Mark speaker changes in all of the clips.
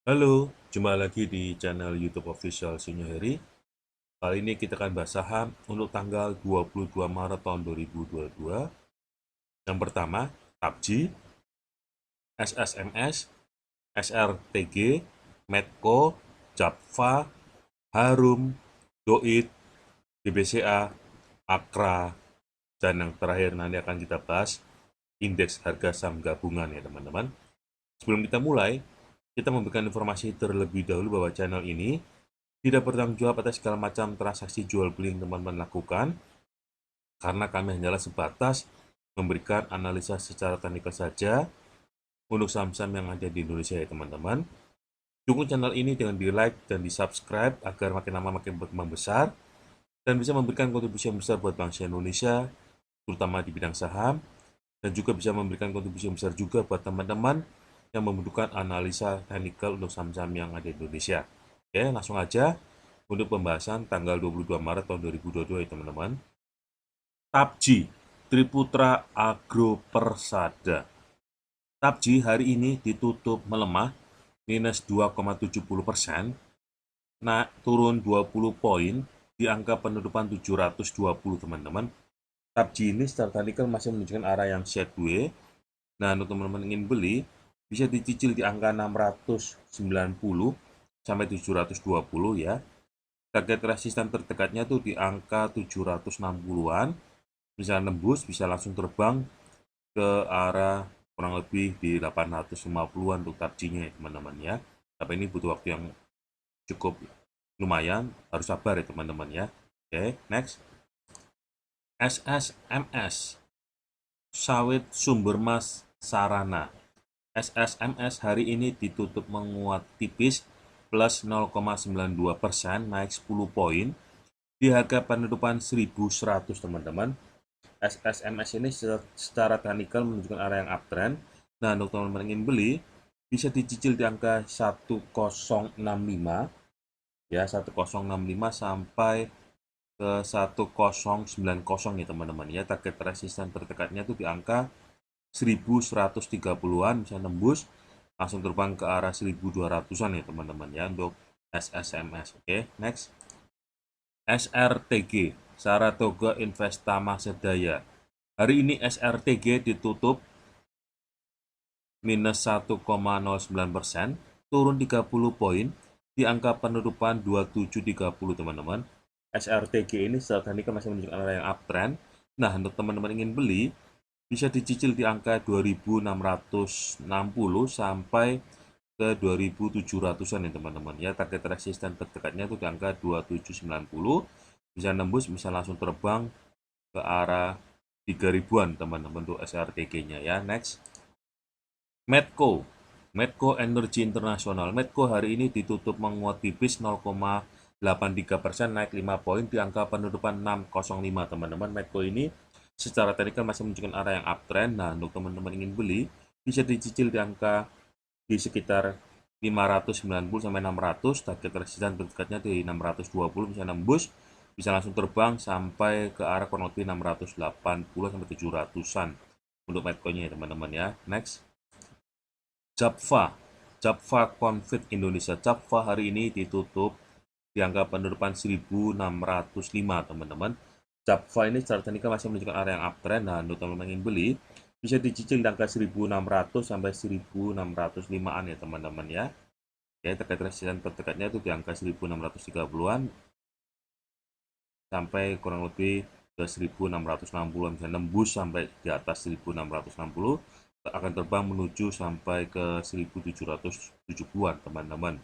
Speaker 1: Halo, jumpa lagi di channel YouTube Official Sinyo Heri. Kali ini kita akan bahas saham untuk tanggal 22 Maret tahun 2022. Yang pertama, PUBG, SSMS, SRTG, Medco, Japfa, Harum, Doit, DBCA, Akra, dan yang terakhir nanti akan kita bahas indeks harga saham gabungan ya teman-teman. Sebelum kita mulai, kita memberikan informasi terlebih dahulu bahwa channel ini tidak bertanggung jawab atas segala macam transaksi jual beli yang teman-teman lakukan, karena kami hanyalah sebatas memberikan analisa secara teknikal saja untuk saham-saham yang ada di Indonesia ya teman-teman. Dukung channel ini dengan di-like dan di-subscribe agar makin lama makin berkembang besar dan bisa memberikan kontribusi yang besar buat bangsa Indonesia, terutama di bidang saham, dan juga bisa memberikan kontribusi yang besar juga buat teman-teman yang membutuhkan analisa teknikal untuk saham-saham yang ada di Indonesia. Oke, langsung aja untuk pembahasan tanggal 22 Maret tahun 2022 ya teman-teman. PUBG, Triputra Agro Persada. PUBG hari ini ditutup melemah, minus 2,70%, naik turun 20 poin, di angka penutupan 720 teman-teman. PUBG ini secara teknikal masih menunjukkan arah yang sideways. Nah, untuk teman-teman ingin beli, bisa dicicil di angka 690 sampai 720 ya. Target resisten terdekatnya tuh di angka 760-an. Bisa nembus, bisa langsung terbang ke arah kurang lebih di 850-an untuk PUBG-nya ya teman-teman ya. Tapi ini butuh waktu yang cukup lumayan, harus sabar ya teman-teman ya. Oke, next. SSMS, Sawit Sumbermas Sarana. SSMS hari ini ditutup menguat tipis plus 0,92%, naik 10 poin di harga penutupan 1100 teman-teman. SSMS ini secara teknikal menunjukkan arah yang uptrend. Nah, untuk teman-teman ingin beli, bisa dicicil di angka 1065 ya, 1065 sampai ke 1090 ya teman-teman ya. Target resisten terdekatnya itu di angka 1130-an, bisa nembus langsung terbang ke arah 1200-an ya teman-teman ya untuk SSMS. Oke, next. SRTG, Saratoga Investama Sedaya. Hari ini SRTG ditutup minus 1,09%, turun 30 poin di angka penutupan 2730 teman-teman. SRTG ini secara teknikal masih menunjukkan arah yang uptrend. Nah, untuk teman-teman ingin beli, bisa dicicil di angka 2660 sampai ke 2700-an ya teman-teman ya. Target resisten terdekatnya itu di angka 2790, bisa nembus, bisa langsung terbang ke arah 3000-an teman-teman untuk SRTG-nya ya. Next, Medco, Medco Energy International. Medco hari ini ditutup menguat tipis 0,83%, naik 5 poin di angka penutupan 605 teman-teman. Medco ini secara teknikal masih menunjukkan arah yang uptrend. Nah, untuk teman-teman ingin beli, bisa dicicil di angka di sekitar 590 sampai 600, target resisten terdekatnya di 620, bisa nembus, bisa langsung terbang sampai ke arah kurang lebih 680 sampai 700-an untuk Medco-nya ya teman-teman ya. Next, Japfa, Japfa Confit Indonesia. Japfa hari ini ditutup di angka penutupan 1605 teman-teman. Japfa ini secara teknikal masih menunjukkan area yang uptrend. Nah, untuk teman-teman ingin beli, bisa dicicil di angka 1600 sampai 1605-an ya teman-teman ya. Ya, terkait resisten terdekatnya itu di angka 1630-an sampai kurang lebih ke 1660-an, bisa nembus sampai di atas 1660, akan terbang menuju sampai ke 1770-an teman-teman.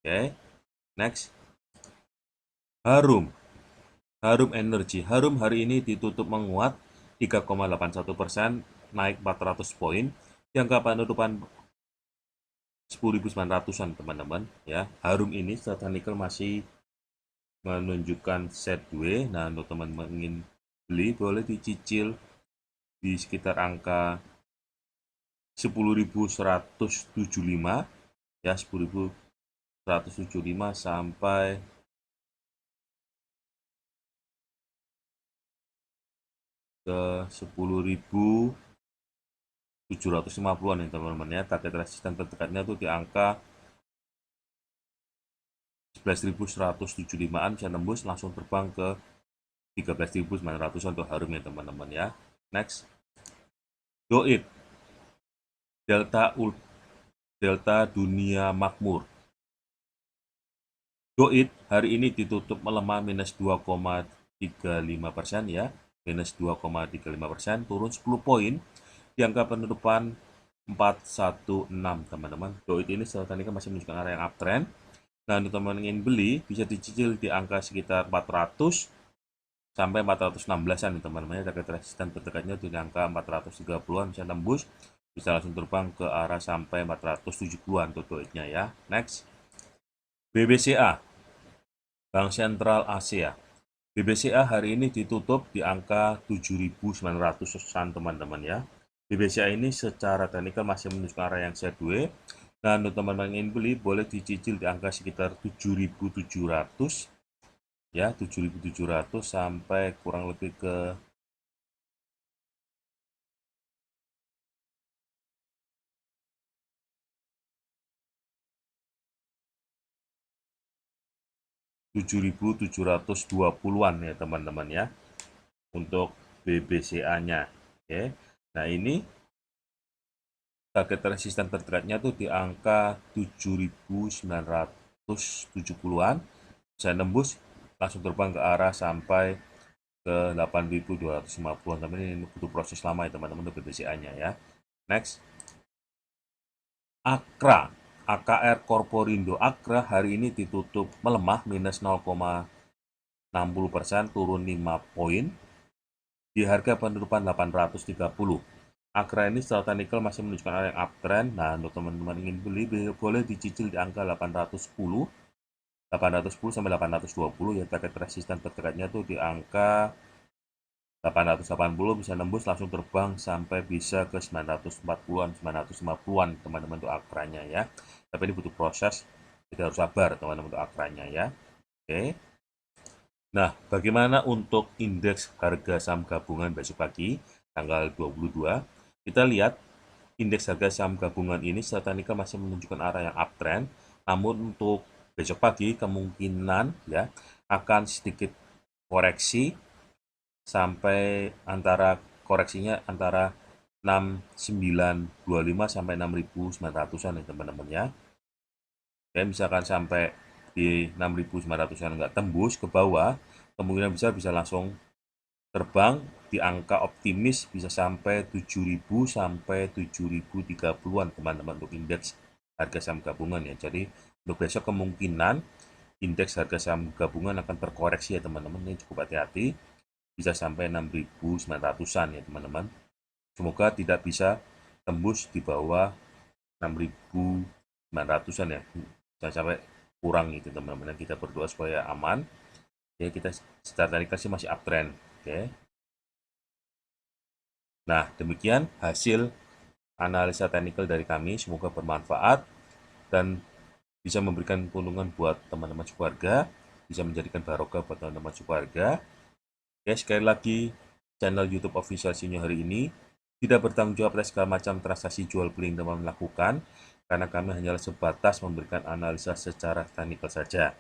Speaker 1: Oke, next. Harum, Harum Energy. Harum hari ini ditutup menguat 3,81%, naik 400 poin. Di angka penutupan 10.900-an teman-teman ya. Harum ini secara teknikal masih menunjukkan sideways. Nah, untuk teman-teman ingin beli boleh dicicil di sekitar angka 10.175 ya, 10.175 sampai ke 10.750-an ya teman-teman ya. Target resisten terdekatnya tuh di angka 11.175-an bisa nembus langsung terbang ke 13.900-an untuk Harum ya teman-teman ya. Next. Doit Delta Dunia Makmur. Doit hari ini ditutup melemah minus 2,35% ya, minus 2,35%, turun 10 poin di angka penutupan 416 teman-teman. Doit ini setelah tadi kan masih menunjukkan arah yang uptrend. Nah, untuk teman-teman ingin beli bisa dicicil di angka sekitar 400 sampai 416-an nih teman-teman. Target resisten terdekatnya di angka 430-an bisa tembus, bisa langsung terbang ke arah sampai 470-an untuk doitnya ya. Next. BBCA, Bank Sentral Asia. BBCA hari ini ditutup di angka 7.900-an teman-teman ya. BBCA ini secara teknikal masih menunjukkan arah yang sideways. Nah, untuk teman-teman yang ingin beli boleh dicicil di angka sekitar 7.700 ya, 7.700 sampai kurang lebih ke 7.720-an ya teman-teman ya untuk BBCA-nya. Oke. Nah, ini target resisten terdekatnya tuh di angka 7.970-an. Bisa nembus langsung terbang ke arah sampai ke 8.250-an. Tapi ini butuh proses lama ya teman-teman untuk BBCA-nya ya. Next. Akra, AKR Korporindo. Akra hari ini ditutup melemah minus 0,60%, turun 5 poin di harga penutupan 830. Akra ini secara teknikal masih menunjukkan arah yang uptrend. Nah, untuk teman-teman ingin beli boleh dicicil di angka 810 sampai 820 ya. Target resisten terdekatnya tuh di angka 880, bisa nembus langsung terbang sampai bisa ke 940-an, 950-an teman-teman untuk akranya ya. Tapi ini butuh proses, kita harus sabar teman-teman untuk akranya ya. Oke. Nah, bagaimana untuk indeks harga saham gabungan besok pagi tanggal 22? Kita lihat indeks harga saham gabungan ini secara teknikal masih menunjukkan arah yang uptrend. Namun untuk besok pagi kemungkinan ya akan sedikit koreksi sampai koreksinya antara 6.925 sampai 6.900-an ya teman-teman ya. Oke, misalkan sampai di 6.900-an nggak tembus ke bawah, kemungkinan bisa langsung terbang di angka optimis bisa sampai 7.000 sampai 7.030-an teman-teman untuk indeks harga saham gabungan ya. Jadi untuk besok kemungkinan indeks harga saham gabungan akan terkoreksi ya teman-teman, ini cukup hati-hati, bisa sampai 6.900-an ya teman-teman. Semoga tidak bisa tembus di bawah 6.900-an ya, jangan sampai kurang itu teman-teman. Kita berdoa supaya aman ya, kita secara teknikal sih masih uptrend. Oke. Nah, demikian hasil analisa teknikal dari kami, semoga bermanfaat dan bisa memberikan keuntungan buat teman-teman keluarga, bisa menjadikan barokah buat teman-teman keluarga. Oke, sekali lagi, channel YouTube Official Sinyo hari ini tidak bertanggung jawab atas segala macam transaksi jual beli yang teman lakukan, karena kami hanyalah sebatas memberikan analisa secara teknikal saja.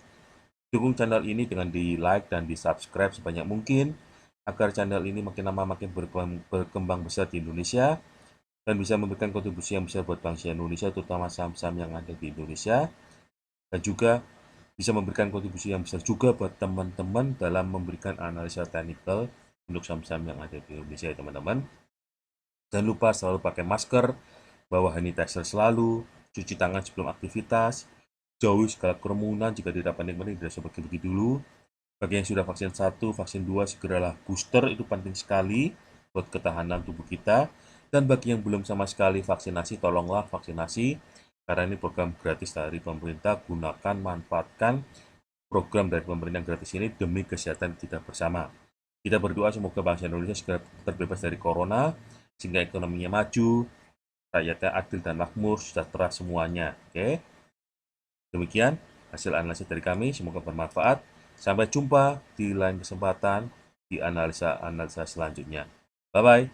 Speaker 1: Dukung channel ini dengan di like dan di subscribe sebanyak mungkin, agar channel ini makin lama makin berkembang besar di Indonesia, dan bisa memberikan kontribusi yang besar buat bangsa Indonesia, terutama saham-saham yang ada di Indonesia, dan juga bisa memberikan kontribusi yang besar juga buat teman-teman dalam memberikan analisa teknikal untuk saham-saham yang ada di Indonesia ya teman-teman. Jangan lupa selalu pakai masker, bawa hand sanitizer selalu, cuci tangan sebelum aktivitas, jauhi segala kerumunan jika tidak penting-penting, tidak usah pergi-pergi dulu. Bagi yang sudah vaksin 1, vaksin 2, segeralah booster, itu penting sekali buat ketahanan tubuh kita. Dan bagi yang belum sama sekali vaksinasi, tolonglah vaksinasi, karena ini program gratis dari pemerintah. Gunakan, manfaatkan program dari pemerintah gratis ini demi kesehatan kita bersama. Kita berdoa semoga bangsa Indonesia segera terbebas dari corona, sehingga ekonominya maju, rakyatnya adil dan makmur, sejahtera semuanya. Oke. Demikian hasil analisis dari kami, semoga bermanfaat. Sampai jumpa di lain kesempatan di analisa-analisa selanjutnya. Bye-bye.